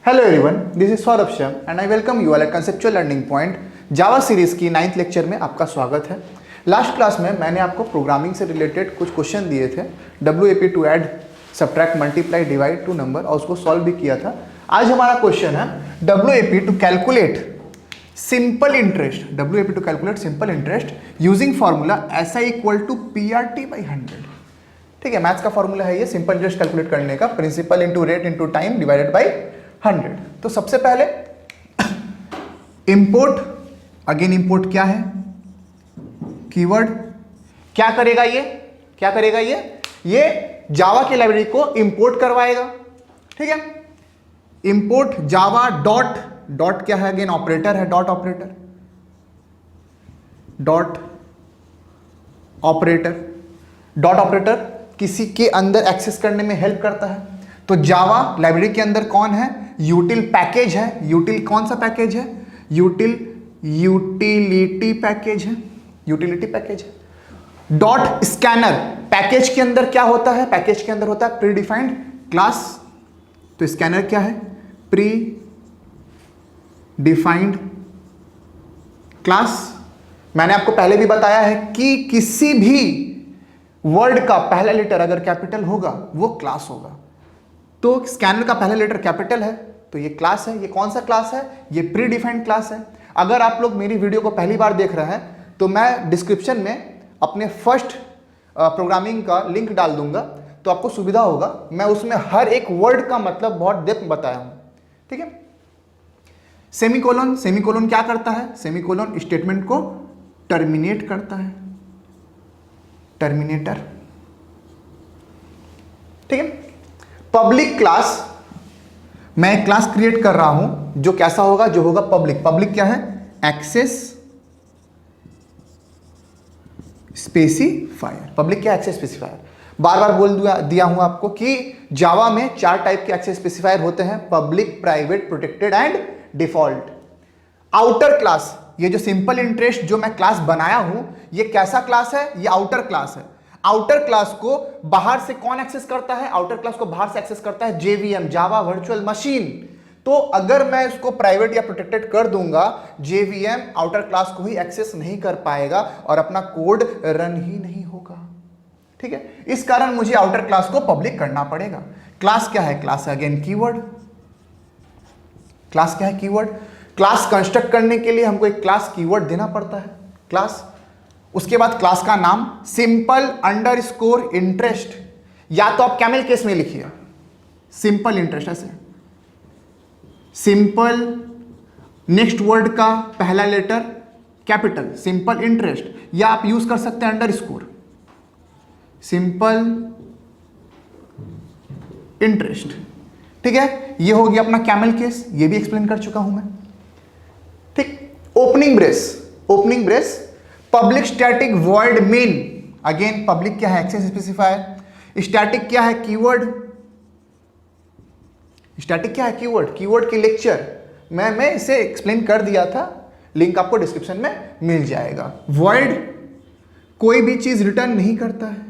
Hello everyone, this is Saurabh Shyam and I welcome you all at conceptual learning point Java series की 9th lecture में आपका स्वागत है। Last class में मैंने आपको प्रोग्रामिंग से रिलेटेड कुछ क्वेश्चन दिए थे, WAP to add, subtract, multiply, divide two number, और उसको सॉल्व भी किया था। आज हमारा क्वेश्चन है WAP to calculate simple interest, WAP to calculate simple interest using formula SI equal to PRT/100। ठीक है, मैथ्स का फॉर्मूला है ये सिंपल इंटरेस्ट कैलकुलेट करने का, principal into rate into time divided by 100। तो सबसे पहले इंपोर्ट, अगेन इंपोर्ट क्या है, कीवर्ड। क्या करेगा ये जावा की लाइब्रेरी को इंपोर्ट करवाएगा। ठीक है, इंपोर्ट जावा डॉट क्या है, अगेन ऑपरेटर है, डॉट ऑपरेटर किसी के अंदर एक्सेस करने में हेल्प करता है। तो जावा लाइब्रेरी के अंदर कौन है, यूटिल पैकेज है। यूटिल कौन सा पैकेज है, यूटिलिटी पैकेज है। डॉट स्कैनर, पैकेज के अंदर क्या होता है, पैकेज के अंदर होता है प्री डिफाइंड क्लास। तो स्कैनर क्या है, प्री डिफाइंड क्लास। मैंने आपको पहले भी बताया है कि किसी भी वर्ड का पहला लेटर अगर कैपिटल होगा वो क्लास होगा। तो स्कैनर का पहला लेटर कैपिटल है तो ये क्लास है। ये कौन सा क्लास है, ये प्री डिफाइंड क्लास है। अगर आप लोग मेरी वीडियो को पहली बार देख रहे हैं तो मैं डिस्क्रिप्शन में अपने फर्स्ट प्रोग्रामिंग का लिंक डाल दूंगा, तो आपको सुविधा होगा। मैं उसमें हर एक वर्ड का मतलब बहुत डेप्थ में बताया हूं। ठीक है, सेमीकोलन क्या करता है, सेमीकोलन स्टेटमेंट को टर्मिनेट करता है, टर्मिनेटर। ठीक है, पब्लिक क्लास, मैं क्लास क्रिएट कर रहा हूं जो कैसा होगा, जो होगा पब्लिक क्या है, एक्सेस स्पेसिफायर। पब्लिक क्या है, एक्सेस स्पेसिफायर। बार बार बोल दिया हूं आपको कि जावा में 4 टाइप के एक्सेस स्पेसिफायर होते हैं, public, private, protected and default. Outer class, ये जो सिंपल इंटरेस्ट जो मैं क्लास बनाया हूं, ये कैसा क्लास है, ये आउटर क्लास है। आउटर क्लास को बाहर से कौन एक्सेस करता है, आउटर क्लास को बाहर से एक्सेस करता है JVM, जावा वर्चुअल मशीन। तो अगर मैं इसको प्राइवेट या प्रोटेक्टेड कर दूंगा, JVM आउटर क्लास को ही एक्सेस नहीं कर पाएगा और अपना कोड रन ही नहीं होगा। ठीक है, इस कारण मुझे आउटर क्लास को पब्लिक करना पड़ेगा। क्लास क्या है, क्लास है अगेन कीवर्ड। क्लास क्या है, कीवर्ड। क्लास कंस्ट्रक्ट करने के लिए हमको एक क्लास कीवर्ड देना पड़ता है, क्लास। उसके बाद क्लास का नाम सिंपल अंडरस्कोर इंटरेस्ट, या तो आप कैमल केस में लिखिए सिंपल इंटरेस्ट, ऐसे सिंपल, नेक्स्ट वर्ड का पहला लेटर कैपिटल, सिंपल इंटरेस्ट, या आप यूज कर सकते हैं अंडरस्कोर, सिंपल इंटरेस्ट। ठीक है, ये हो गया अपना कैमल केस, ये भी एक्सप्लेन कर चुका हूं मैं। ठीक, opening brace, public static void main, again public क्या है, एक्सेस स्पेसिफायर। स्टैटिक क्या है, कीवर्ड। स्टैटिक क्या है, कीवर्ड की लेक्चर मैं इसे एक्सप्लेन कर दिया था, लिंक आपको डिस्क्रिप्शन में मिल जाएगा। वॉइड, कोई भी चीज रिटर्न नहीं करता है,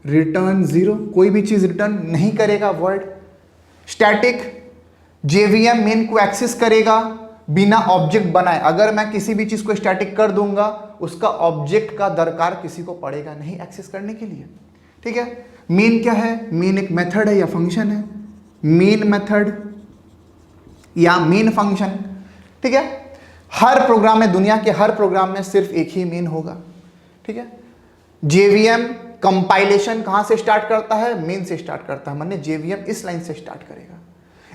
रिटर्न 0, कोई भी चीज रिटर्न नहीं करेगा वॉइड। स्टैटिक, JVM मेन को एक्सेस करेगा बिना ऑब्जेक्ट बनाए। अगर मैं किसी भी चीज को स्टैटिक कर दूंगा, उसका ऑब्जेक्ट का दरकार किसी को पड़ेगा नहीं एक्सेस करने के लिए। ठीक है, मेन क्या है, मेन एक मेथड है या फंक्शन है, मेन मेथड या मेन फंक्शन। ठीक है, हर प्रोग्राम में, दुनिया के हर प्रोग्राम में सिर्फ एक ही मेन होगा। ठीक है, JVM कंपाइलेशन कहां से स्टार्ट करता है, मेन से स्टार्ट करता है, माने JVM इस लाइन से स्टार्ट करेगा।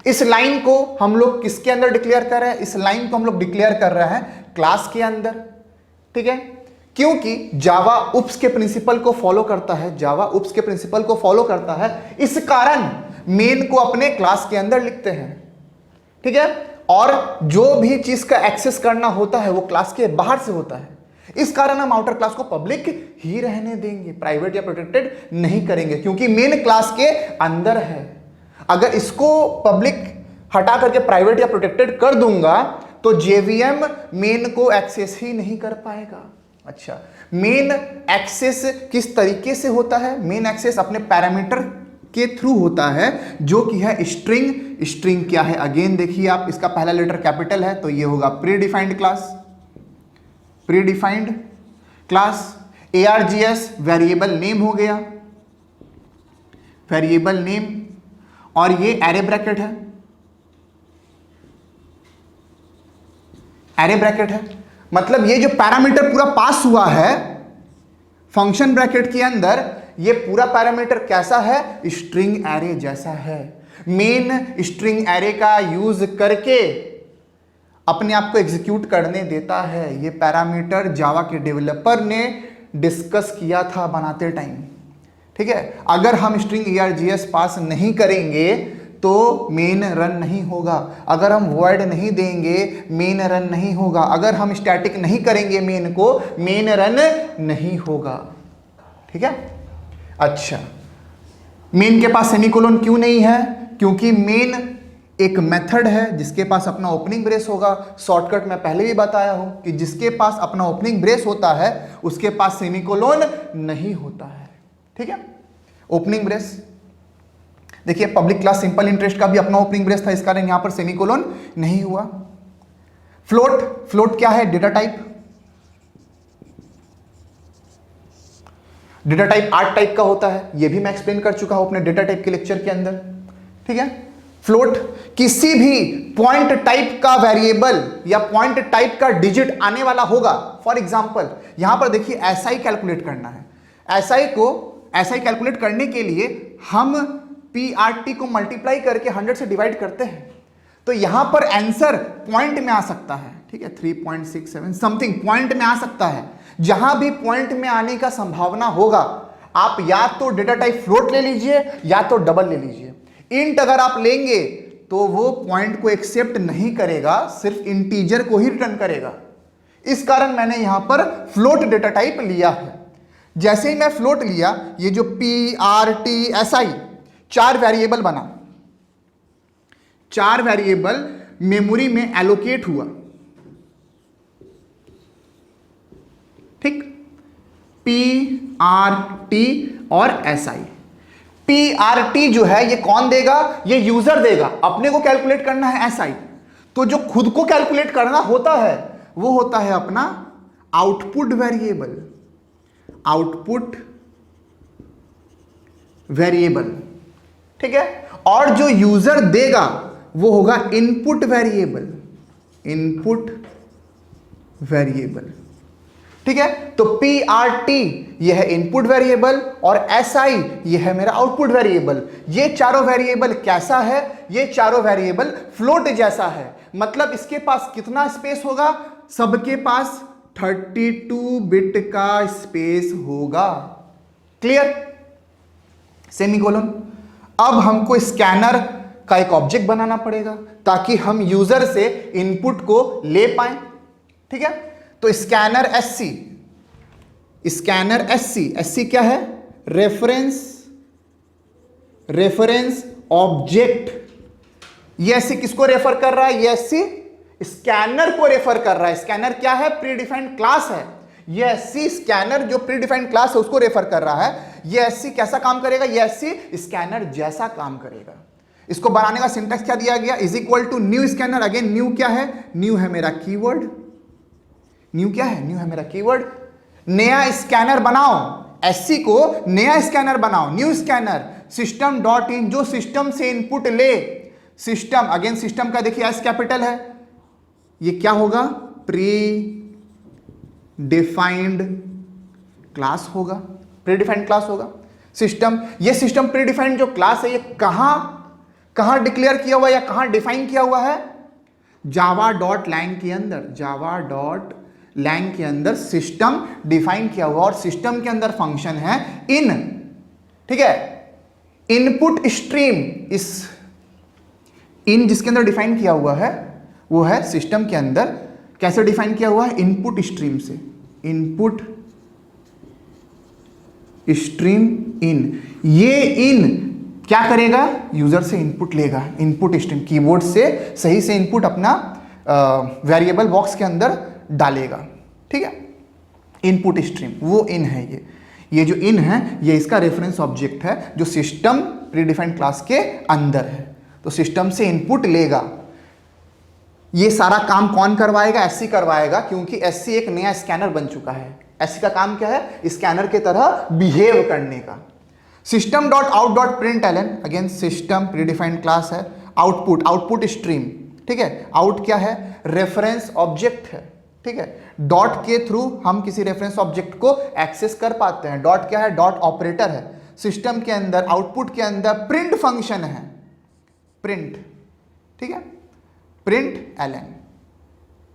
इस लाइन को हम लोग किसके अंदर डिक्लेयर कर रहे हैं, इस लाइन को हम लोग डिक्लेयर कर रहे हैं क्लास के अंदर। ठीक है, क्योंकि जावा उप्स के प्रिंसिपल को फॉलो करता है, इस कारण मेन को अपने क्लास के अंदर लिखते हैं। ठीक है, और जो भी चीज का एक्सेस करना होता है वो क्लास के बाहर से होता है। इस कारण हम आउटर क्लास को पब्लिक ही रहने देंगे, प्राइवेट या प्रोटेक्टेड नहीं करेंगे, क्योंकि मेन क्लास के अंदर है। अगर इसको पब्लिक हटा करके प्राइवेट या प्रोटेक्टेड कर दूंगा तो JVM मेन को एक्सेस ही नहीं कर पाएगा। अच्छा, मेन एक्सेस किस तरीके से होता है, मेन एक्सेस अपने पैरामीटर के थ्रू होता है, जो कि है स्ट्रिंग स्ट्रिंग क्या है, अगेन देखिए आप, इसका पहला लेटर कैपिटल है तो ये होगा pre defined class, pre defined class. ARGS variable name हो गया, वेरिएबल नेम, और ये एरे ब्रैकेट है, एरे ब्रैकेट है। मतलब ये जो पैरामीटर पूरा पास हुआ है फंक्शन ब्रैकेट के अंदर, ये पूरा पैरामीटर कैसा है, स्ट्रिंग एरे जैसा है। मेन स्ट्रिंग एरे का यूज करके अपने आप को एग्जीक्यूट करने देता है। ये पैरामीटर जावा के डेवलपर ने डिस्कस किया था बनाते टाइम, ठीक है। अगर हम स्ट्रिंग ARGS पास नहीं करेंगे तो मेन रन नहीं होगा, अगर हम वॉइड नहीं देंगे मेन रन नहीं होगा, अगर हम स्टैटिक नहीं करेंगे मेन को, मेन रन नहीं होगा, ठीक है। अच्छा, मेन के पास सेमीकोलन क्यों नहीं है, क्योंकि मेन एक मेथड है जिसके पास अपना ओपनिंग ब्रेस होगा। शॉर्टकट मैं पहले भी बताया हूं कि जिसके पास अपना ओपनिंग ब्रेस होता है उसके पास सेमीकोलन नहीं होता है, ठीक है। ओपनिंग ब्रेस देखिए, पब्लिक क्लास सिंपल इंटरेस्ट का भी अपना ओपनिंग ब्रेस था, इस कारण यहां पर सेमीकोलन नहीं हुआ। फ्लोट, फ्लोट क्या है, data type, data type 8 type का होता है, यह भी मैं एक्सप्लेन कर चुका हूं अपने डेटा टाइप के लेक्चर के अंदर, ठीक है। फ्लोट किसी भी पॉइंट टाइप का वेरिएबल या पॉइंट टाइप का डिजिट आने वाला होगा। फॉर एग्जांपल यहां पर देखिए SI कैलकुलेट करना है, SI कैलकुलेट करने के लिए हम PRT को मल्टीप्लाई करके 100 से डिवाइड करते हैं, तो यहां पर आंसर पॉइंट में आ सकता है, ठीक है, 3.67 समथिंग पॉइंट में आ सकता है। जहां भी पॉइंट में आने का संभावना होगा आप या तो डेटा टाइप फ्लोट ले लीजिए या तो डबल ले लीजिए। इंट अगर आप लेंगे तो वो पॉइंट को एक्सेप्ट नहीं करेगा, सिर्फ इंटीजर को ही रिटर्न करेगा। इस कारण मैंने यहां पर फ्लोट डेटा टाइप लिया है। जैसे ही मैं फ्लोट लिया, ये जो PRT SI 4 वेरिएबल बना, 4 वेरिएबल मेमोरी में एलोकेट हुआ, ठीक। PRT और SI। PRT जो है ये कौन देगा, ये यूजर देगा, अपने को कैलकुलेट करना है SI, तो जो खुद को कैलकुलेट करना होता है वो होता है अपना आउटपुट वेरिएबल, आउटपुट वेरिएबल, ठीक है। और जो यूजर देगा वो होगा इनपुट वेरिएबल, इनपुट वेरिएबल, ठीक है। तो PRT यह है इनपुट वेरिएबल और SI यह है मेरा आउटपुट वेरिएबल। ये चारों वेरिएबल कैसा है, ये चारों वेरिएबल फ्लोट जैसा है। मतलब इसके पास कितना स्पेस होगा, सबके पास 32 बिट का स्पेस होगा, क्लियर, सेमीकोलन। अब हमको स्कैनर का एक ऑब्जेक्ट बनाना पड़ेगा ताकि हम यूजर से इनपुट को ले पाए, ठीक है। तो स्कैनर SC, स्कैनर SC क्या है, रेफरेंस ऑब्जेक्ट। ये SC किसको रेफर कर रहा है, ये SC स्कैनर को रेफर कर रहा है। स्कैनर क्या है, प्री डिफाइंड क्लास है। ये SC स्कैनर जो प्री डिफाइंड क्लास है उसको रेफर कर रहा है। ये SC कैसा काम करेगा, ये SC स्कैनर जैसा काम करेगा। इसको बनाने का सिंटैक्स क्या दिया गया, is equal to new scanner. Again new क्या है, न्यू है मेरा कीवर्ड, न्यू क्या है, न्यू है मेरा कीवर्ड। नया स्कैनर बनाओ, SC को नया स्कैनर बनाओ, new scanner. System dot in, जो सिस्टम से इनपुट ले, सिस्टम, अगेन सिस्टम का देखिए S कैपिटल है, ये क्या होगा, प्री डिफाइंड क्लास होगा, प्री डिफाइंड क्लास होगा सिस्टम। ये सिस्टम प्री डिफाइंड जो क्लास है ये कहां डिक्लेयर किया हुआ है या कहां डिफाइन किया हुआ है, जावा डॉट लैंग के अंदर, जावा डॉट लैंग के अंदर सिस्टम डिफाइन किया हुआ। और सिस्टम के अंदर फंक्शन है इन, ठीक है। इनपुट स्ट्रीम, इस इन जिसके अंदर डिफाइन किया हुआ है वो है सिस्टम के अंदर कैसे डिफाइन किया हुआ है, इनपुट स्ट्रीम से, इनपुट स्ट्रीम इन। ये इन क्या करेगा, यूजर से इनपुट लेगा, इनपुट स्ट्रीम, कीबोर्ड से सही से इनपुट अपना वेरिएबल बॉक्स के अंदर डालेगा, ठीक है। इनपुट स्ट्रीम वो इन है, ये जो इन है ये इसका रेफरेंस ऑब्जेक्ट है जो सिस्टम प्रीडिफाइंड क्लास के अंदर है। तो सिस्टम से इनपुट लेगा। ये सारा काम कौन करवाएगा? एससी करवाएगा, क्योंकि एससी एक नया स्कैनर बन चुका है। एससी का काम क्या है? स्कैनर के तरह बिहेव करने का। System dot out dot println, again system predefined class है। आउटपुट, आउटपुट स्ट्रीम, ठीक है। आउट क्या है? रेफरेंस ऑब्जेक्ट है, ठीक है। डॉट के थ्रू हम किसी रेफरेंस ऑब्जेक्ट को एक्सेस कर पाते हैं। डॉट क्या है? डॉट ऑपरेटर है। सिस्टम के अंदर, आउटपुट के अंदर प्रिंट फंक्शन है, प्रिंट, ठीक है। प्रिंट एलन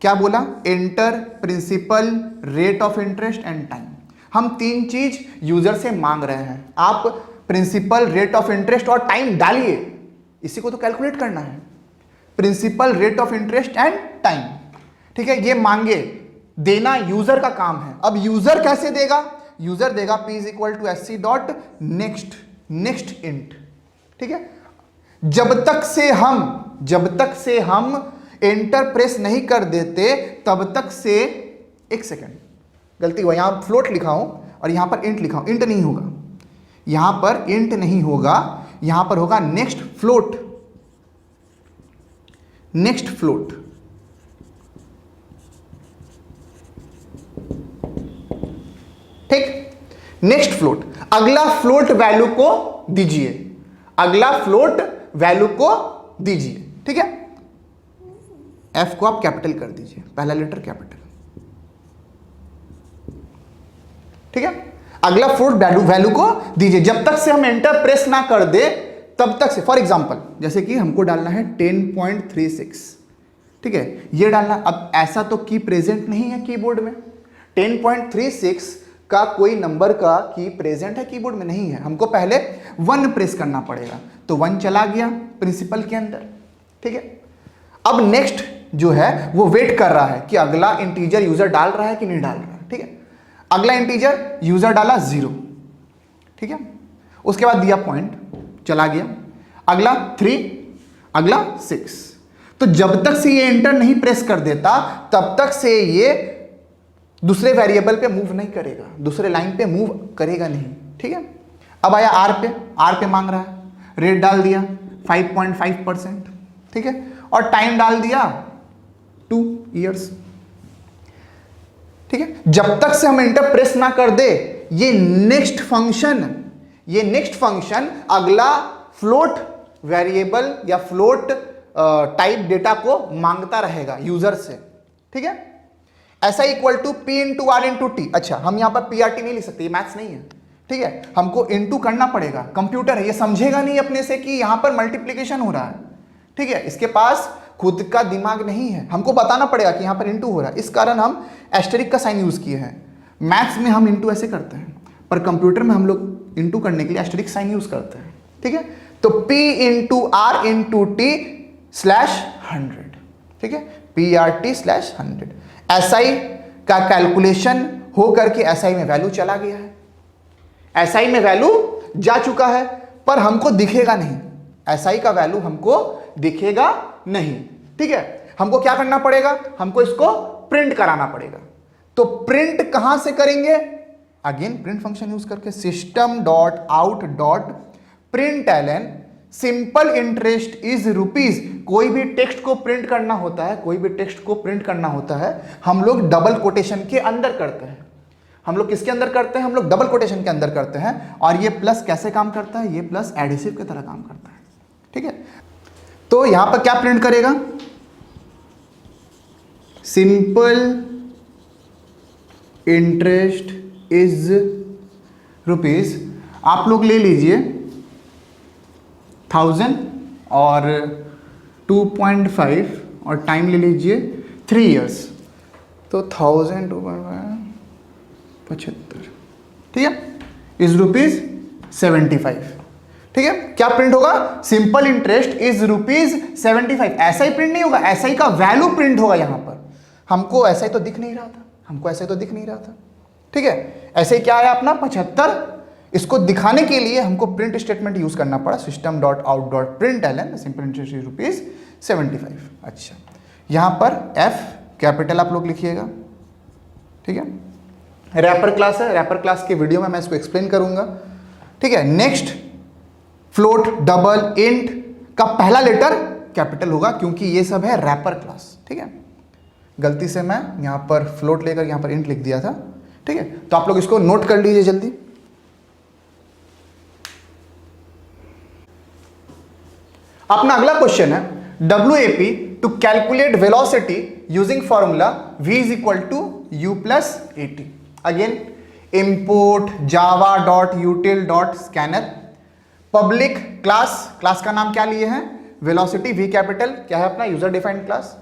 क्या बोला? Enter principal, rate of interest and time. हम तीन चीज यूजर से मांग रहे हैं। आप प्रिंसिपल, रेट ऑफ इंटरेस्ट और टाइम डालिए, इसी को तो कैलकुलेट करना है। Principal, rate of interest and time, ठीक है। ये मांगे, देना यूजर का काम है। अब यूजर कैसे देगा? यूजर देगा p is equal to S C dot next, next int, ठीक है। जब तक से हम एंटर प्रेस नहीं कर देते तब तक से, एक सेकेंड गलती हुआ, यहां फ्लोट लिखा हूं और यहां पर इंट लिखा हूं। इंट नहीं होगा, यहां पर इंट नहीं होगा, यहां पर होगा नेक्स्ट फ्लोट, नेक्स्ट फ्लोट, ठीक। नेक्स्ट फ्लोट, अगला फ्लोट वैल्यू को दीजिए, अगला फ्लोट वैल्यू को दीजिए, ठीक है। एफ को आप कैपिटल कर दीजिए, पहला लेटर कैपिटल, ठीक है। अगला फ्लोट वैल्यू को दीजिए। जब तक से हम एंटर प्रेस ना कर दे तब तक से, फॉर एग्जांपल जैसे कि हमको डालना है 10.36, ठीक है, ये डालना। अब ऐसा तो की प्रेजेंट नहीं है कीबोर्ड में, 10.36 का कोई नंबर का की प्रेजेंट है कीबोर्ड में? नहीं है। हमको पहले 1 प्रेस करना पड़ेगा, तो 1 चला गया प्रिंसिपल के अंदर, ठीक है। अब नेक्स्ट जो है वो वेट कर रहा है कि अगला इंटीजर यूजर डाल रहा है कि नहीं डाल रहा है, ठीक है। अगला इंटीजर यूजर डाला 0, ठीक है। उसके बाद दिया पॉइंट, चला गया। अगला 3, अगला 6। तो जब तक से ये एंटर नहीं प्रेस कर देता तब तक से ये दूसरे वेरिएबल पे मूव नहीं करेगा, दूसरे लाइन पे मूव करेगा नहीं, ठीक है। अब आया आर पे मांग रहा है, रेट डाल दिया 5.5%, ठीक है, और टाइम डाल दिया 2 इयर्स, ठीक है। जब तक से हम एंटर प्रेस ना कर दे ये नेक्स्ट फंक्शन अगला फ्लोट वेरिएबल या फ्लोट टाइप डेटा को मांगता रहेगा यूजर से, ठीक है। ऐसा equal to P into R into T. अच्छा, हम यहां पर पी आर टी नहीं लिख सकते, ये मैथ्स नहीं है, ठीक है। हमको इंटू करना पड़ेगा, कंप्यूटर है, ये समझेगा नहीं अपने से कि यहां पर मल्टीप्लीकेशन हो रहा है, ठीक है। इसके पास खुद का दिमाग नहीं है, हमको बताना पड़ेगा कि यहां पर इंटू हो रहा है। इस कारण हम एस्टेरिक का साइन यूज किए हैं। मैथ्स में हम इंटू ऐसे करते हैं, पर कंप्यूटर में हम लोग इंटू करने के लिए एस्टेरिक साइन यूज करते हैं, ठीक है। तो P into R into T slash 100, ठीक है, PRT/100। SI का कैलकुलेशन हो करके SI में वैल्यू चला गया है, SI में वैल्यू जा चुका है, पर हमको दिखेगा नहीं, SI का वैल्यू हमको दिखेगा नहीं, ठीक है। हमको क्या करना पड़ेगा? हमको इसको प्रिंट कराना पड़ेगा। तो प्रिंट कहां से करेंगे? अगेन प्रिंट फंक्शन यूज करके, system dot out dot println simple interest is rupees. कोई भी टेक्स्ट को प्रिंट करना होता है, कोई भी टेक्स्ट को प्रिंट करना होता है, हम लोग डबल कोटेशन के अंदर करते हैं। हम लोग किसके अंदर करते हैं? हम लोग डबल कोटेशन के अंदर करते हैं। और ये प्लस कैसे काम करता है? ये प्लस एडिसिव की तरह काम करता है, ठीक है। तो यहां पर क्या प्रिंट करेगा? Simple interest is rupees. आप लोग ले लीजिए 1000 और 2.5 और टाइम ले लीजिए 3 इयर्स। तो 1000 2.5 75, ठीक है, इज रुपीज 75, ठीक है। क्या प्रिंट होगा? Simple interest is rupees 75। ऐसा ही प्रिंट नहीं होगा, ऐसा ही का वैल्यू प्रिंट होगा। यहां पर हमको ऐसा ही तो दिख नहीं रहा था, हमको ऐसा ही तो दिख नहीं रहा था, ठीक है। ऐसे ही क्या है अपना 75। इसको दिखाने के लिए हमको प्रिंट स्टेटमेंट यूज करना पड़ा, system dot out dot println simple interest is rupees 75। अच्छा, यहां पर F कैपिटल आप लोग लिखिएगा, ठीक है। रैपर क्लास है, रैपर क्लास के वीडियो में मैं इसको एक्सप्लेन करूंगा, ठीक है। नेक्स्ट फ्लोट, डबल, इंट का पहला लेटर कैपिटल होगा, क्योंकि ये सब है रैपर क्लास। ठीक है, गलती से मैं यहां पर फ्लोट लेकर यहां पर इंट लिख दिया था। ठीक है, तो आप लोग इसको नोट कर लीजिए जल्दी। अपना अगला क्वेश्चन है WAP to calculate velocity using formula V is equal to U plus AT। Again import java.util.scanner public class का नाम क्या लिए हैं, वेलोसिटी, V कैपिटल, क्या है अपना user defined class,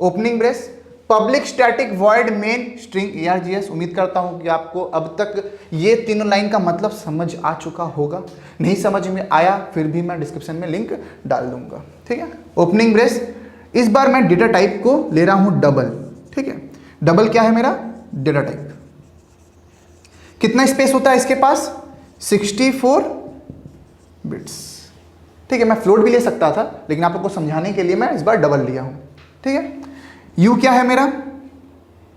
opening brace, public static void main string ARGS। उम्मीद करता हूं कि आपको अब तक ये तीनों लाइन का मतलब समझ आ चुका होगा। नहीं समझ में आया फिर भी मैं डिस्क्रिप्शन में लिंक डाल दूंगा। ठीक है, ओपनिंग ब्रेस, इस बार मैं डेटा टाइप को ले रहा हूं डबल। ठीक है, डबल क्या है मेरा डेटा टाइप। कितना स्पेस होता है इसके पास, 64 बिट्स। ठीक है, मैं फ्लोट भी ले सकता था लेकिन आप लोग को समझाने के लिए मैं इस बार डबल लिया हूं। ठीक है, U क्या है मेरा,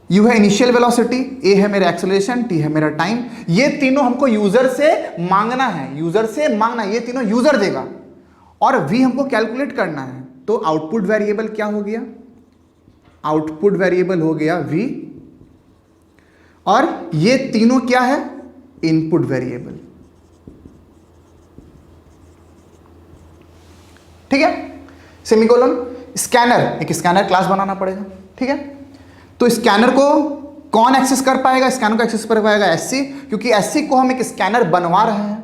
U है इनिशियल वेलोसिटी, A है मेरा एक्सेलरेशन, T है मेरा टाइम। ये तीनों हमको यूजर से मांगना है, यूजर से मांगना, ये तीनों यूजर देगा और V हमको कैलकुलेट करना है। तो आउटपुट वेरिएबल क्या हो गया, आउटपुट वेरिएबल हो गया V, और ये तीनों क्या है, इनपुट वेरिएबल। ठीक है, सेमीकोलन। स्कैनर, एक स्कैनर क्लास बनाना पड़ेगा। ठीक है, तो स्कैनर को कौन एक्सेस कर पाएगा, स्कैनर को एक्सेस कर पाएगा SC, क्योंकि SC को हम एक स्कैनर बनवा रहे हैं।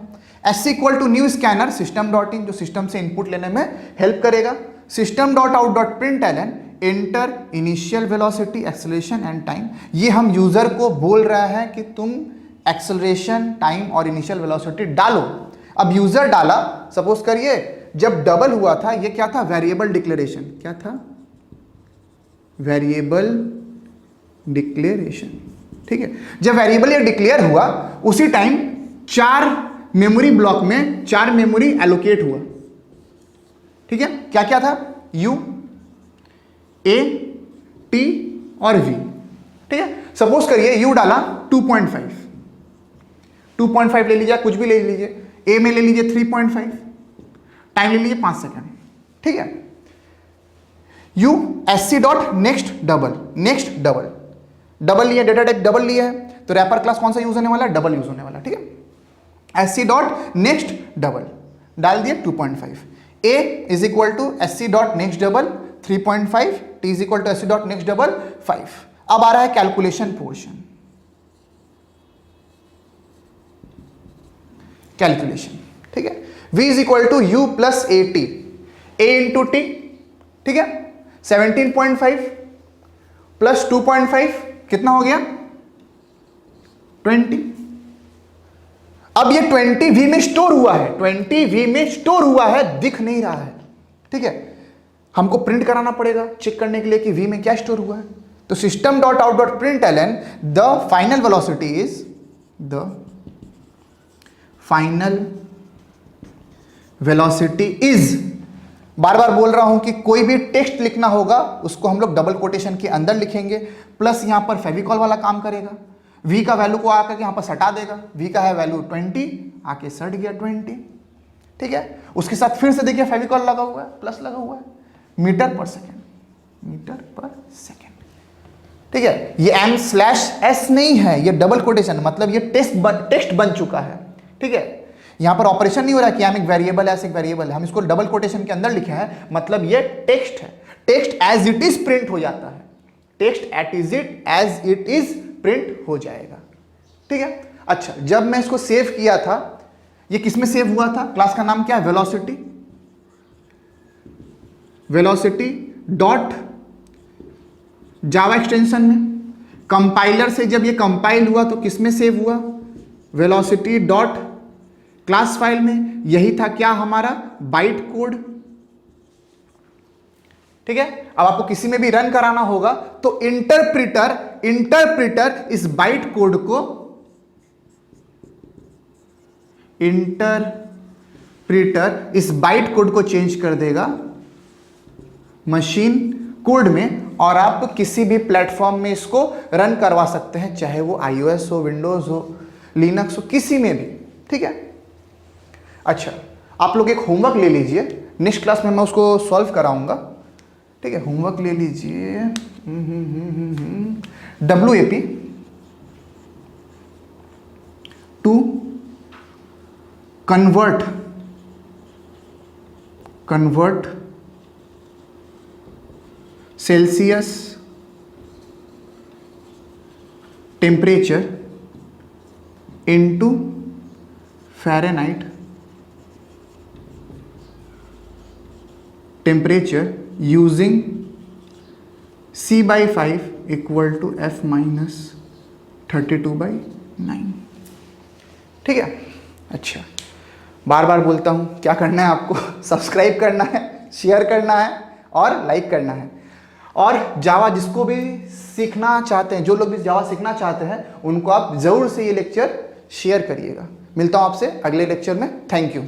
SC equal to new scanner system dot in, जो सिस्टम से इनपुट लेने में हेल्प करेगा। System dot out dot println enter initial velocity, acceleration and time. ये हम यूजर को बोल रहा है कि तुम एक्सेलरेशन, टाइम और इनिशियल वेलोसिटी डालो। अब यूजर डाला, सपोज करिए जब डबल हुआ था, ये क्या था, वेरिएबल डिक्लेरेशन। क्या था, वेरिएबल डिक्लेरेशन। ठीक है, जब वेरिएबल ये डिक्लेयर हुआ उसी टाइम 4 मेमोरी ब्लॉक में 4 मेमोरी एलोकेट हुआ। ठीक है, क्या क्या था, U, A, T और V। ठीक है, सपोज करिए U डाला 2.5 ले लीजिए, कुछ भी ले लीजिए। A में ले लीजिए 3.5, टाइम ले लीजिए 5 सेकेंड। ठीक है, U SC dot next double लिया, डेटा टाइप डबल लिया है, तो रैपर क्लास कौन सा यूज होने वाला है, डबल यूज होने वाला। ठीक है, SC डॉट नेक्स्ट डबल डाल दिया 2.5, A is equal to SC dot next double 3.5, T is equal to SC dot next double 5। अब आ रहा है कैलकुलेशन पोर्शन, कैलकुलेशन। ठीक है, V is equal to U plus AT, A into T। ठीक है, 17.5 plus 2.5 कितना हो गया, 20। अब ये 20 V में स्टोर हुआ है, 20 V में स्टोर हुआ है, दिख नहीं रहा है। ठीक है, हमको प्रिंट कराना पड़ेगा चेक करने के लिए कि V में क्या स्टोर हुआ है। तो system dot out dot println the final velocity is, the final velocity is, बार बार बोल रहा हूं कि कोई भी टेक्स्ट लिखना होगा उसको हम लोग डबल कोटेशन के अंदर लिखेंगे, प्लस यहां पर फेविकॉल वाला काम करेगा। V का वैल्यू को आकर यहां पर सटा देगा, V का है वैल्यू 20, आके सट गया 20। ठीक है, उसके साथ फिर से देखिए फेविकॉल लगा हुआ है, प्लस लगा हुआ है, मीटर पर सेकेंड, मीटर पर सेकेंड। ठीक है, ये M/S नहीं है, ये डबल कोटेशन, मतलब ये टेक्स्ट बन चुका है। ठीक है, यहां पर ऑपरेशन नहीं हो रहा कि हम एक वेरिएबल है, एक वेरिएबल है, हम इसको डबल कोटेशन के अंदर लिखे हैं, मतलब ये टेक्स्ट है। Text as it is print हो जाता है, text as it is print हो जाएगा। ठीक है, अच्छा, जब मैं इसको सेव किया था, ये किस में सेव हुआ था, क्लास का नाम क्या है, वेलोसिटी, वेलोसिटी डॉट जावा एक्सटेंशन में। कंपाइलर से जब ये कंपाइल हुआ तो किस में सेव हुआ, वेलोसिटी डॉट क्लास फाइल में। यही था क्या हमारा, बाइट कोड। ठीक है, अब आपको किसी में भी रन कराना होगा तो इंटरप्रिटर इस बाइट कोड को, इंटरप्रिटर इस बाइट कोड को चेंज कर देगा मशीन कोड में, और आप किसी भी प्लेटफॉर्म में इसको रन करवा सकते हैं, चाहे वो iOS हो, विंडोज हो, लिनक्स हो, किसी में भी। ठीक है, अच्छा, आप लोग एक होमवर्क ले लीजिए, नेक्स्ट क्लास में मैं उसको सॉल्व कराऊंगा, ठीक है। होमवर्क ले लीजिए। WAP to convert Celsius temperature into Fahrenheit temperature using C/5 equal to F-32/9। ठीक है। अच्छा, बार बार बोलता हूँ, क्या करना है आपको? सब्सक्राइब करना है, शेयर करना है और लाइक करना है। और जावा जिसको भी सीखना चाहते हैं, जो लोग भी जावा सीखना चाहते हैं, उनको आप ज़रूर से ये लेक्चर शेयर करिएगा। मिलता हूँ आपसे अगले लेक्चर में। Thank you.